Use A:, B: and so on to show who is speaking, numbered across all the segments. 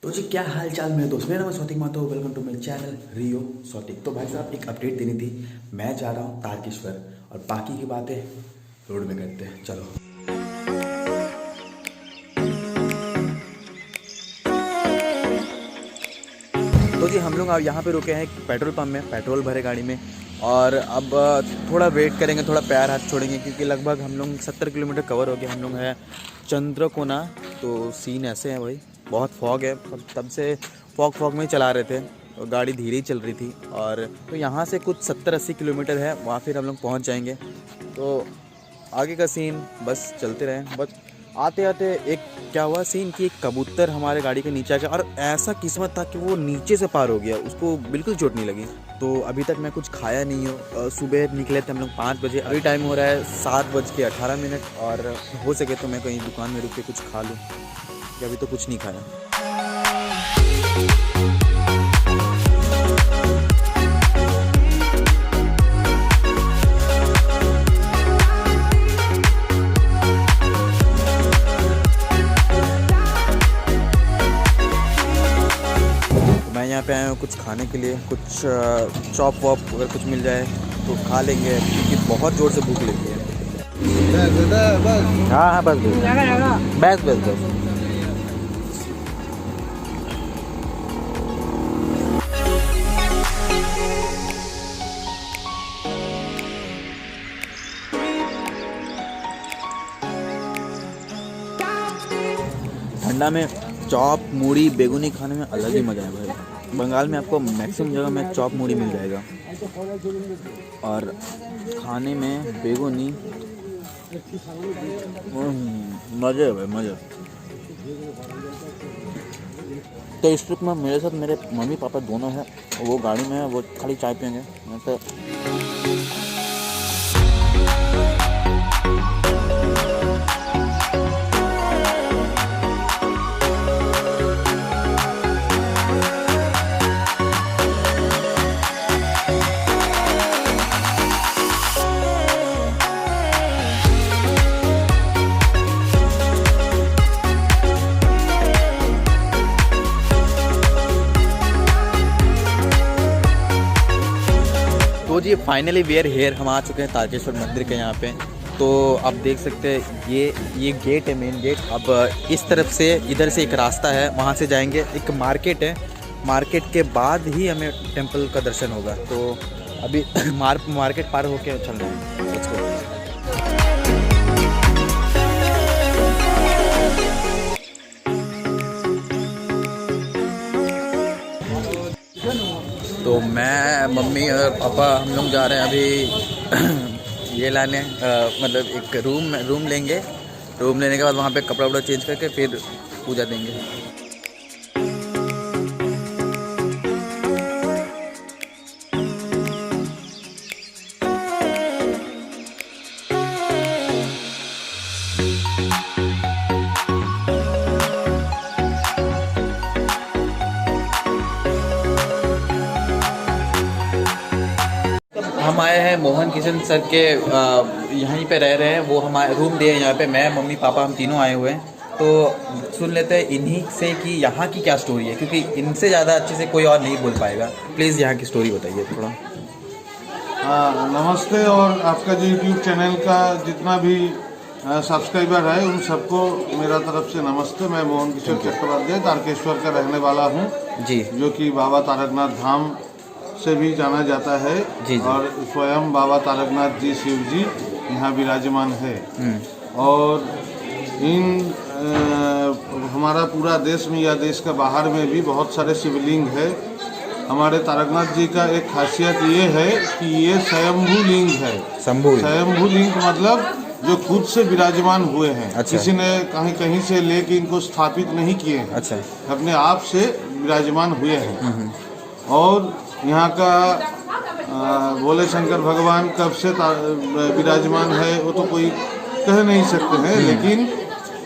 A: तो जी क्या हाल चाल मेरे दोस्त, मेरा नाम Soutik मातो, welcome to my channel रियो सौतिक। तो भाई साहब एक अपडेट देनी थी, मैं जा रहा हूँ तारकेश्वर और बाकी की बातें रोड में करते हैं, चलो। तो जी हम लोग अब यहाँ पे रुके हैं पेट्रोल पंप में, पेट्रोल भरे गाड़ी में, और अब थोड़ा वेट करेंगे, थोड़ा पैर हाथ छोड़ेंगे क्योंकि लगभग हम लोग 70 किलोमीटर कवर हो गया। हम लोग हैं चंद्रकोना। तो सीन ऐसे हैं भाई, बहुत फॉग है, तब से फॉग में ही चला रहे थे, गाड़ी धीरे ही चल रही थी। और तो यहाँ से कुछ 70-80 किलोमीटर है, वहाँ फिर हम लोग पहुँच जाएंगे। तो आगे का सीन बस चलते रहे। बस आते आते एक क्या हुआ सीन कि एक कबूतर हमारे गाड़ी के नीचे आ गया, और ऐसा किस्मत था कि वो नीचे से पार हो गया, उसको बिल्कुल चोट नहीं लगी। तो अभी तक मैं कुछ खाया नहीं हूँ। सुबह निकले थे हम लोग 5 बजे, अभी टाइम हो रहा है 7:18, और हो सके तो मैं कहीं दुकान में रुक के कुछ खा लूँ, अभी तो कुछ नहीं खाया। मैं यहाँ पे आया हूँ कुछ खाने के लिए, कुछ चॉप वॉप अगर कुछ मिल जाए तो खा लेंगे क्योंकि बहुत ज़ोर से भूख लगी है। हाँ बस बस। ठंडा में चॉप मूढ़ी बेगुनी खाने में अलग ही मज़ा है भाई। बंगाल में आपको मैक्सिमम जगह में चॉप मूढ़ी मिल जाएगा, और खाने में बेगुनी मज़े है भाई, मज़े। तो इस ट्रिप में मेरे साथ मेरे मम्मी पापा दोनों हैं, वो गाड़ी में है, वो खाली चाय पियेंगे। मैं तो जी फाइनली वी आर हेयर, हम आ चुके हैं तारकेश्वर मंदिर के यहाँ पे। तो आप देख सकते हैं ये गेट है, मेन गेट। अब इस तरफ से इधर से एक रास्ता है, वहाँ से जाएंगे। एक मार्केट है, मार्केट के बाद ही हमें टेंपल का दर्शन होगा। तो अभी मार्केट पार होके चल रहे हैं। Let's go. तो मैं मम्मी और पापा हम लोग जा रहे हैं अभी ये लाने, मतलब एक रूम लेंगे। रूम लेने के बाद वहाँ पे कपड़ा वपड़ा चेंज करके फिर पूजा देंगे। हम आए हैं मोहन किशन सर के, यहीं पे रह रहे हैं वो, हमारे रूम दिए हैं यहाँ पे। मैं मम्मी पापा हम तीनों आए हुए हैं। तो सुन लेते हैं इन्हीं से कि यहाँ की क्या स्टोरी है, क्योंकि इनसे ज़्यादा अच्छे से कोई और नहीं बोल पाएगा। प्लीज़ यहाँ की स्टोरी बताइए थोड़ा।
B: नमस्ते, और आपका जो यूट्यूब चैनल का जितना भी सब्सक्राइबर है उन सबको मेरा तरफ से नमस्ते। मैं मोहन किशोर चट्टोपाध्याय तारकेश्वर का रहने वाला हूँ
A: जी, जो
B: कि बाबा तारकनाथ धाम से भी जाना जाता है जी। और स्वयं बाबा तारकनाथ जी शिव जी यहाँ विराजमान है। और इन हमारा पूरा देश में या देश के बाहर में भी बहुत सारे शिवलिंग है। हमारे तारकनाथ जी का एक खासियत ये है कि ये स्वयंभू लिंग है। स्वयंभू लिंग मतलब जो खुद से विराजमान हुए हैं। अच्छा। किसी ने कहीं से लेके इनको स्थापित नहीं किए हैं। अच्छा। अपने आप से विराजमान हुए हैं। और यहाँ का भोले शंकर भगवान कब से विराजमान है वो तो कोई कह नहीं सकते हैं, लेकिन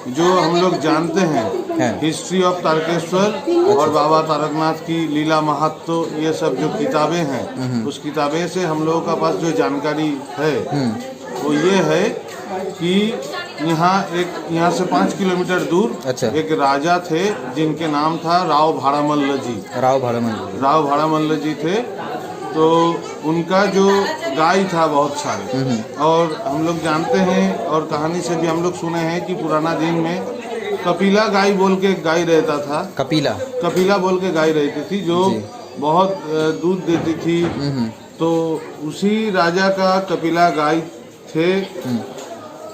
B: जो हम लोग जानते हैं हिस्ट्री ऑफ तारकेश्वर और बाबा तारकनाथ की लीला महत्व, ये सब जो किताबें हैं उस किताबें से हम लोगों का पास जो जानकारी है वो ये है कि यहाँ यहाँ से 5 किलोमीटर दूर
A: अच्छा।
B: एक राजा थे जिनके नाम था राव भाड़ामल्ल जी। राव भाड़ामल्ल जी थे। तो उनका जो गाय था बहुत सारे, और हम लोग जानते हैं और कहानी से भी हम लोग सुने हैं कि पुराना दिन में कपिला गाय बोल के एक गाय रहता था। कपिला बोल के गाय रहती थी जो बहुत दूध देती थी। तो उसी राजा का कपिला गाय थे।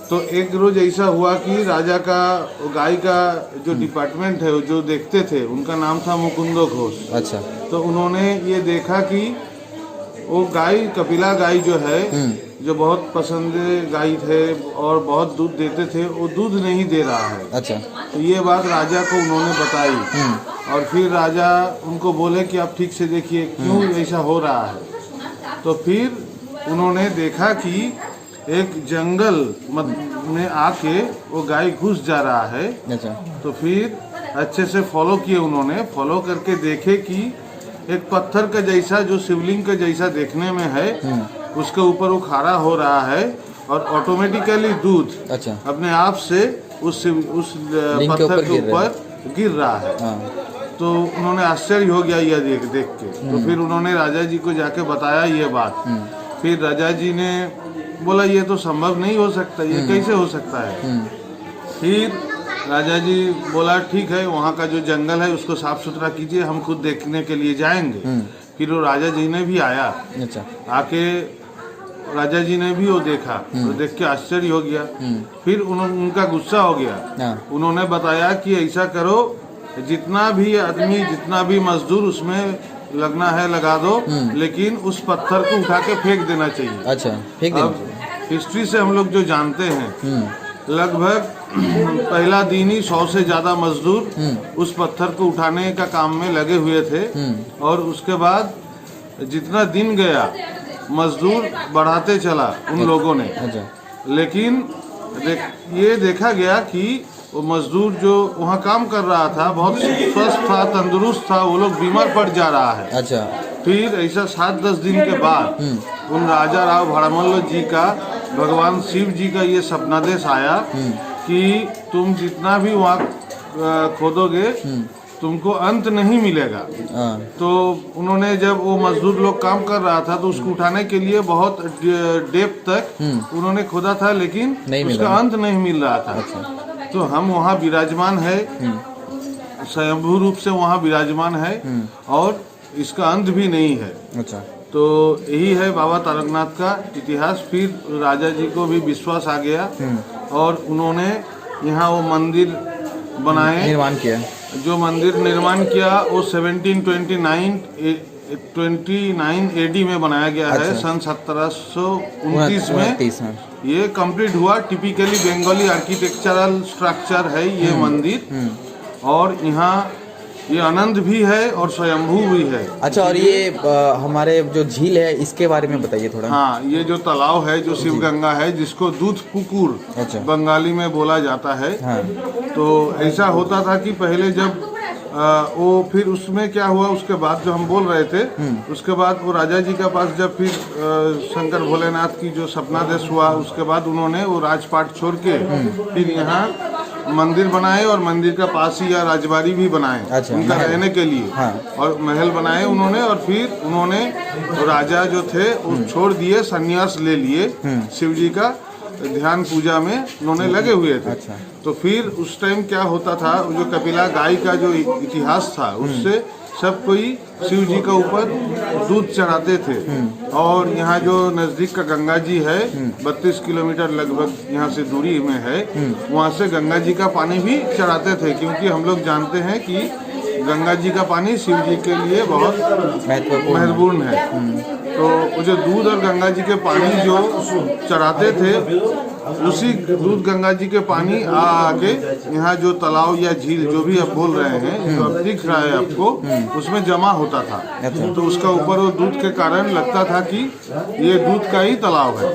B: तो एक रोज ऐसा हुआ कि राजा का गाय का जो डिपार्टमेंट है जो देखते थे उनका नाम था मुकुंदो घोष।
A: अच्छा।
B: तो उन्होंने ये देखा कि वो गाय कपिला गाय जो है जो बहुत पसंदीदा गाय थे और बहुत दूध देते थे, वो दूध नहीं दे रहा है।
A: अच्छा।
B: तो ये बात राजा को उन्होंने बताई और फिर राजा उनको बोले कि आप ठीक से देखिए क्यों ऐसा हो रहा है। तो फिर उन्होंने देखा कि एक जंगल में आके वो गाय घुस जा रहा है।
A: अच्छा।
B: तो फिर अच्छे से फॉलो किए उन्होंने, फॉलो करके देखे कि एक पत्थर का जैसा जो शिवलिंग का जैसा देखने में है उसके ऊपर वो खड़ा हो रहा है और ऑटोमेटिकली दूध
A: अच्छा
B: अपने आप से उस पत्थर के ऊपर गिर रहा है। तो उन्होंने आश्चर्य हो गया यह देख के। तो फिर उन्होंने राजा जी को जाके बताया ये बात। फिर राजा जी ने बोला ये तो संभव नहीं हो सकता, ये कैसे हो सकता है। फिर राजा जी बोला ठीक है, वहाँ का जो जंगल है उसको साफ सुथरा कीजिए, हम खुद देखने के लिए जाएंगे। फिर वो राजा जी ने भी आया। अच्छा। आके राजा जी ने भी वो देखा, तो देख के आश्चर्य हो गया। फिर उनका गुस्सा हो गया। उन्होंने बताया कि ऐसा करो, जितना भी आदमी जितना भी मजदूर उसमें लगना है लगा दो, लेकिन उस पत्थर को उठा के फेंक देना चाहिए।
A: अच्छा, फेंक देना।
B: अब हिस्ट्री से हम लोग जो जानते हैं लगभग पहला दिन ही 100 से ज्यादा मजदूर उस पत्थर को उठाने का काम में लगे हुए थे। और उसके बाद जितना दिन गया मजदूर बढ़ाते चला उन लोगों ने। लेकिन ये देखा गया कि वो मजदूर जो वहाँ काम कर रहा था बहुत स्वस्थ था, तंदुरुस्त था, वो लोग बीमार पड़ जा रहा है। अच्छा। फिर ऐसा 7-10 दिन के बाद उन राजा राव भाड़ामल्ल जी का भगवान शिव जी का ये सपनादेश आया कि तुम जितना भी वहाँ खोदोगे तुमको अंत नहीं मिलेगा। तो उन्होंने जब वो मजदूर लोग काम कर रहा था तो उसको उठाने के लिए बहुत डेप्थ तक उन्होंने खोदा था, लेकिन उसका अंत नहीं मिल रहा था। अच्छा। तो हम वहाँ विराजमान है, स्वयंभू रूप से वहाँ विराजमान है और इसका अंत भी नहीं है। अच्छा। तो यही है बाबा तारकनाथ का इतिहास। फिर राजा जी को भी विश्वास आ गया और उन्होंने यहाँ वो मंदिर बनाए, निर्माण किया। जो मंदिर निर्माण किया वो 1729 AD में बनाया गया। अच्छा। है सन 1729 में ये कंप्लीट हुआ। टिपिकली बंगाली आर्किटेक्चरल स्ट्रक्चर है ये मंदिर। और यहाँ ये आनंद भी है और स्वयंभू भी है। अच्छा। और ये हमारे जो झील है इसके बारे में बताइए थोड़ा। हाँ, ये जो तालाब है जो शिव गंगा है जिसको दूध पुकुर अच्छा बंगाली में बोला जाता है। हाँ। तो ऐसा होता था कि पहले जब वो फिर उसमें क्या हुआ उसके बाद जो हम बोल रहे थे उसके बाद वो राजा जी के पास जब फिर शंकर भोलेनाथ की जो सपनादेश हुआ उसके बाद उन्होंने वो राजपाट छोड़ के फिर यहाँ मंदिर बनाए और मंदिर का पास ही या राजबाड़ी भी बनाए। अच्छा, उनका रहने के लिए। हाँ। और महल बनाए उन्होंने और फिर उन्होंने राजा जो थे वो छोड़ दिए, संन्यास ले लिए, शिव जी का ध्यान पूजा में उन्होंने लगे हुए थे। अच्छा। तो फिर उस टाइम क्या होता था, जो कपिला गाय का जो इतिहास था उससे सब कोई शिव जी के ऊपर दूध चढ़ाते थे। और यहाँ जो नज़दीक का गंगा जी है 32 किलोमीटर लगभग यहाँ से दूरी में है, वहाँ से गंगा जी का पानी भी चढ़ाते थे, क्योंकि हम लोग जानते हैं कि गंगा जी का पानी शिव जी के लिए बहुत महत्वपूर्ण है। तो वो जो दूध और गंगा जी के पानी जो चढ़ाते थे उसी दूध गंगा जी के पानी आके यहाँ जो तालाब या झील जो भी आप बोल रहे हैं जो अब दिख रहा है आपको उसमें जमा होता था। तो उसका ऊपर वो दूध के कारण लगता था कि ये दूध का ही तालाब है,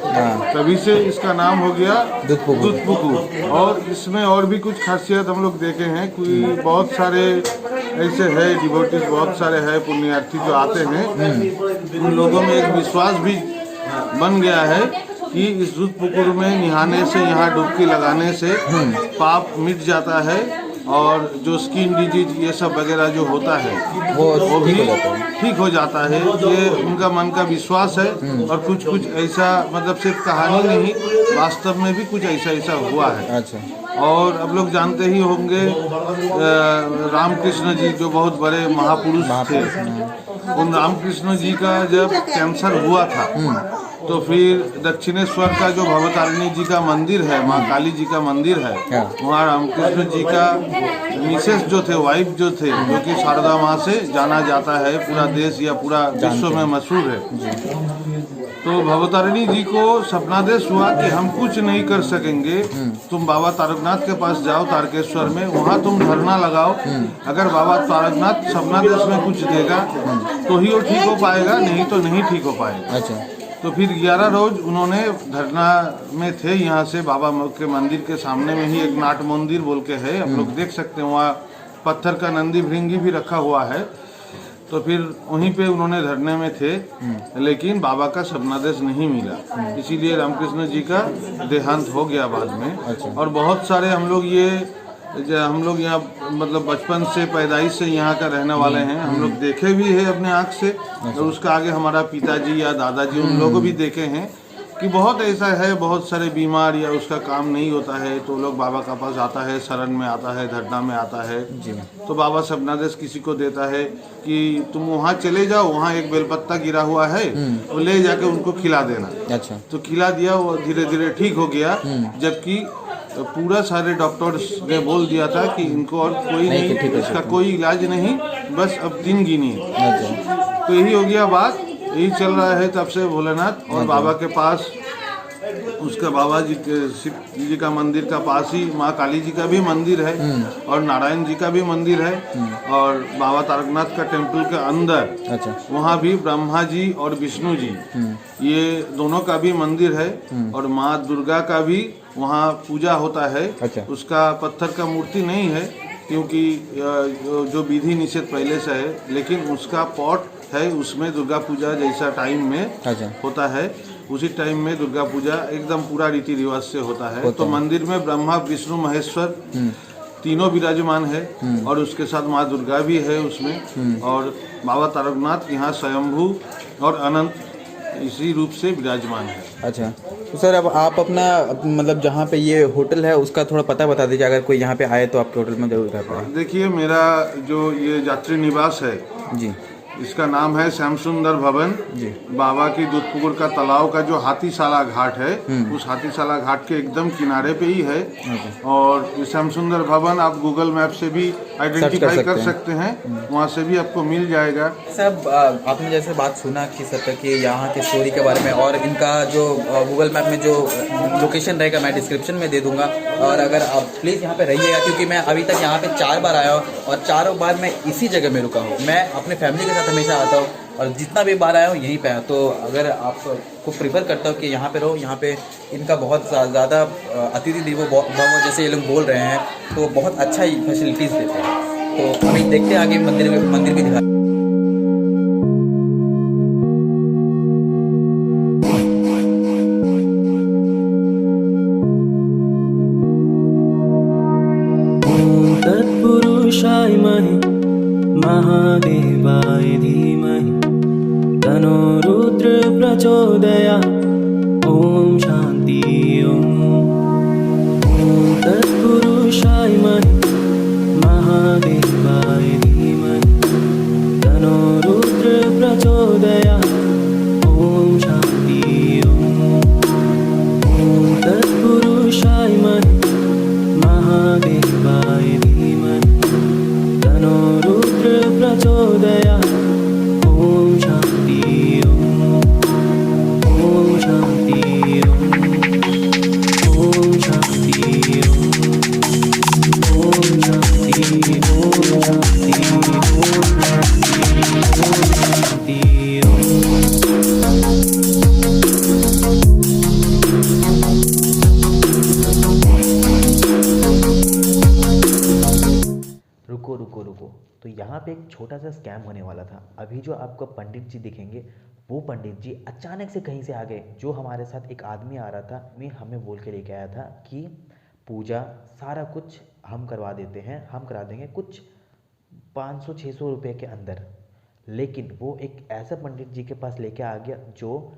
B: तभी से इसका नाम हो गया दूध पुकुर। और इसमें और भी कुछ खासियत हम लोग देखे हैं, कोई बहुत सारे ऐसे है डिवोटीज बहुत सारे है पुण्यार्थी जो आते हैं, उन लोगों में एक विश्वास भी बन गया है कि इस दूध पुकुर में नहाने से, यहाँ डुबकी लगाने से पाप मिट जाता है और जो स्किन डिजीज ये सब वगैरह जो होता है वो भी ठीक हो जाता है। ये उनका मन का विश्वास है और कुछ कुछ ऐसा, मतलब सिर्फ कहानी नहीं, वास्तव में भी कुछ ऐसा हुआ है।
A: अच्छा।
B: और अब लोग जानते ही होंगे रामकृष्ण जी जो बहुत बड़े महापुरुष थे, उन रामकृष्ण जी का जब कैंसर हुआ था तो फिर दक्षिणेश्वर का जो भवतारिणी जी का मंदिर है, माँ काली जी का मंदिर है, वहाँ रामकृष्ण जी का मिसेस जो थे, वाइफ जो थे, जो कि शारदा माँ से जाना जाता है, पूरा देश या पूरा विश्व में मशहूर है। तो भवतारिणी जी को सपनादेश हुआ कि हम कुछ नहीं कर सकेंगे, तुम बाबा तारकनाथ के पास जाओ तारकेश्वर में, वहाँ तुम धरना लगाओ, अगर बाबा तारकनाथ सपनादेश में कुछ देगा तो ही वो ठीक हो पाएगा, नहीं तो नहीं ठीक हो पाएगा।
A: अच्छा।
B: तो फिर 11 रोज उन्होंने धरना में थे। यहाँ से बाबा के मंदिर के सामने में ही एक नाट मंदिर बोल के है, आप लोग देख सकते हैं, वहाँ पत्थर का नंदी भृंगी भी रखा हुआ है। तो फिर वहीं पे उन्होंने धरने में थे, लेकिन बाबा का सपनादेश नहीं मिला, इसीलिए रामकृष्ण जी का देहांत हो गया बाद में।
A: अच्छा।
B: और बहुत सारे हम लोग यहाँ मतलब बचपन से, पैदाइश से यहाँ का रहने वाले हैं, हम लोग देखे भी है अपने आँख से, और उसका आगे हमारा पिताजी या दादाजी उन लोग भी देखे हैं कि बहुत ऐसा है, बहुत सारे बीमार या उसका काम नहीं होता है तो लोग बाबा का पास आता है, शरण में आता है, धरना में आता है जी। तो बाबा सपनादेश किसी को देता है कि तुम वहाँ चले जाओ, वहाँ एक बेलपत्ता गिरा हुआ है, वो ले जाके उनको खिला देना।
A: अच्छा।
B: तो खिला दिया, वो धीरे धीरे ठीक हो गया, जबकि पूरा सारे डॉक्टर्स ने बोल दिया था कि इनको और कोई नहीं, इसका कोई इलाज नहीं, बस अब दिन गिनिए। तो यही हो गया बात, यही चल रहा है तब से भोलेनाथ। और बाबा के पास, उसका बाबा जी के शिव जी का मंदिर का पास ही माँ काली जी का भी मंदिर है और नारायण जी का भी मंदिर है, और बाबा तारकनाथ का टेम्पल के अंदर
A: अच्छा,
B: वहाँ भी ब्रह्मा जी और विष्णु जी, ये दोनों का भी मंदिर है, और माँ दुर्गा का भी वहाँ पूजा होता है।
A: अच्छा।
B: उसका पत्थर का मूर्ति नहीं है क्योंकि जो विधि निषेध पहले से है, लेकिन उसका पॉट है, उसमें दुर्गा पूजा जैसा टाइम में होता है, उसी टाइम में दुर्गा पूजा एकदम पूरा रीति रिवाज से होता है। तो मंदिर में ब्रह्मा विष्णु महेश्वर तीनों विराजमान है, और उसके साथ माँ दुर्गा भी है उसमें, और बाबा तारकनाथ यहाँ स्वयंभू और अनंत इसी रूप से विराजमान है।
A: अच्छा। तो सर अब आप अपना मतलब जहाँ पे ये होटल है उसका थोड़ा पता बता दीजिए, अगर कोई यहाँ पे आए तो आपके होटल में जरूर रह पाए।
B: देखिए, मेरा जो ये यात्री निवास है
A: जी,
B: इसका नाम है श्याम सुंदर भवन जी। बाबा की दूधपुकुर का तालाब का जो हाथीशाला घाट है, उस हाथीशाला घाट के एकदम किनारे पे ही है। और श्याम सुंदर भवन आप गूगल मैप से भी आइडेंटिफाई कर सकते हैं, वहाँ से भी आपको मिल जाएगा।
A: सब आपने जैसे बात सुना कि सर कि यहाँ की स्टोरी के बारे में, और इनका जो गूगल मैप में जो लोकेशन रहेगा मैं डिस्क्रिप्शन में दे दूंगा, और अगर आप प्लीज़ यहाँ पे रहिएगा, क्योंकि मैं अभी तक यहाँ पे 4 बार आया हूँ और चारों बार मैं इसी जगह में रुका हूँ। मैं अपने फैमिली के साथ हमेशा आता हूँ और जितना भी बार आया हूँ यहीं पे आया। तो अगर आपको प्रीफर करता हूँ कि यहाँ पे रहो, यहाँ पे इनका बहुत ज़्यादा अतिथि देवो भव जैसे ये लोग बोल रहे हैं, तो बहुत अच्छा ही फैसिलिटीज़ देते हैं। तो अभी देखते हैं आगे मंदिर भी दिखा।
C: तत्पुरुषाय महि महादेवाय धीमहि तन्नो रुद्र प्रचोदयात्। ओम शांति ओम। तत्पुरुषाय महि महादेवाय धीमहि तन्नो रुद्र प्रचोदयात्। ओम शांति ओम। तत्पुरुषाय महि महादेवाय धीमहि तन्नो रुद्र प्रचोदयात्। ओम शांति ओम। ओम शांति ओम। ओम शांति ओम। ओम शांति ओम। शांति ओम। शांति
D: रुको, तो यहाँ पे एक छोटा सा स्कैम होने वाला था। अभी जो आपको पंडित जी दिखेंगे
A: वो पंडित जी अचानक से कहीं से आ गए। जो हमारे साथ एक आदमी आ रहा था, मैं हमें बोल के लेके आया था कि पूजा सारा कुछ हम करवा देते हैं, हम करा देंगे कुछ 500-600 रुपये के अंदर। लेकिन वो एक ऐसा पंडित जी के पास लेके आ गया जो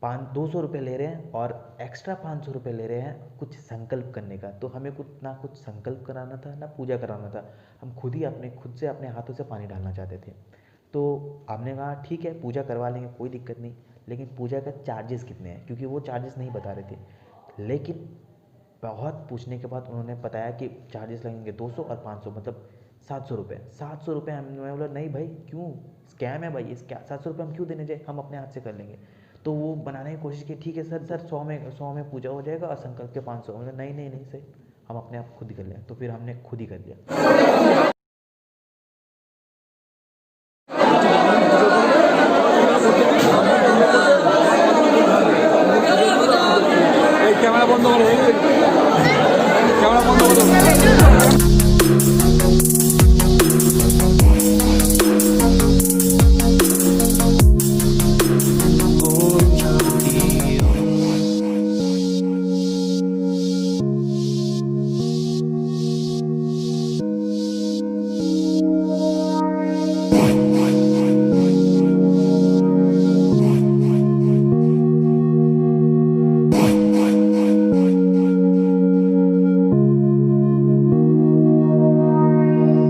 A: 200 रुपये ले रहे हैं और एक्स्ट्रा 500 रुपये ले रहे हैं कुछ संकल्प करने का। तो हमें कुछ संकल्प कराना था ना पूजा कराना था, हम खुद से अपने हाथों से पानी डालना चाहते थे। तो हमने कहा ठीक है पूजा करवा लेंगे, कोई दिक्कत नहीं, लेकिन पूजा का चार्जेस कितने हैं, क्योंकि वो चार्जेस नहीं बता रहे थे। लेकिन बहुत पूछने के बाद उन्होंने बताया कि चार्जेस लगेंगे 200 और 500, मतलब 700 रुपये। 700 रुपये हमने बोला नहीं भाई क्यों, स्कैम है भाई, इस 700 रुपये हम क्यों देने जाए, हम अपने हाथ से कर लेंगे। तो वो बनाने की कोशिश की, ठीक है सर 100 में पूजा हो जाएगा और संकल्प के 500। मतलब नहीं सर, हम अपने आप खुद ही कर लें। तो फिर हमने खुद ही कर लिया।
D: कैमरा बंद करो, कैमरा बंद करो।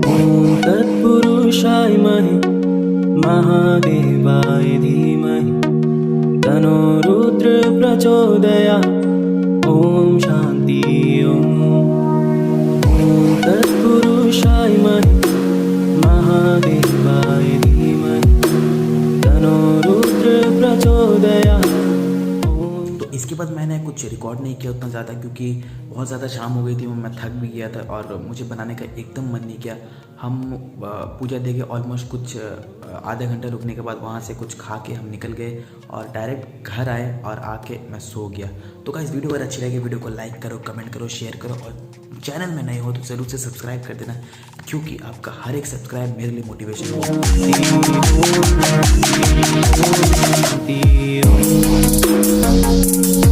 C: ओम शांति ओम। तत्पुरुषाय महे महादेवाय धीमहि तन्नो रुद्र प्रचोदयात्। ओम शांति ओम। ओम तत्पुरुषाय महे महादेवाय धीमहि तन्नो रुद्र प्रचोदयात्।
A: तो इसके बाद मैंने कुछ रिकॉर्ड नहीं किया उतना ज़्यादा, क्योंकि बहुत ज़्यादा शाम हो गई थी, मैं थक भी गया था और मुझे बनाने का एकदम मन नहीं किया। हम पूजा दे के ऑलमोस्ट कुछ आधा घंटा रुकने के बाद वहाँ से कुछ खा के हम निकल गए और डायरेक्ट घर आए और आके मैं सो गया। तो गाइस वीडियो अगर अच्छी लगे वीडियो को लाइक करो, कमेंट करो, शेयर करो और चैनल में नए हो तो ज़रूर से सब्सक्राइब कर देना, क्योंकि आपका हर एक सब्सक्राइब मेरे लिए मोटिवेशन
C: शांति ओम।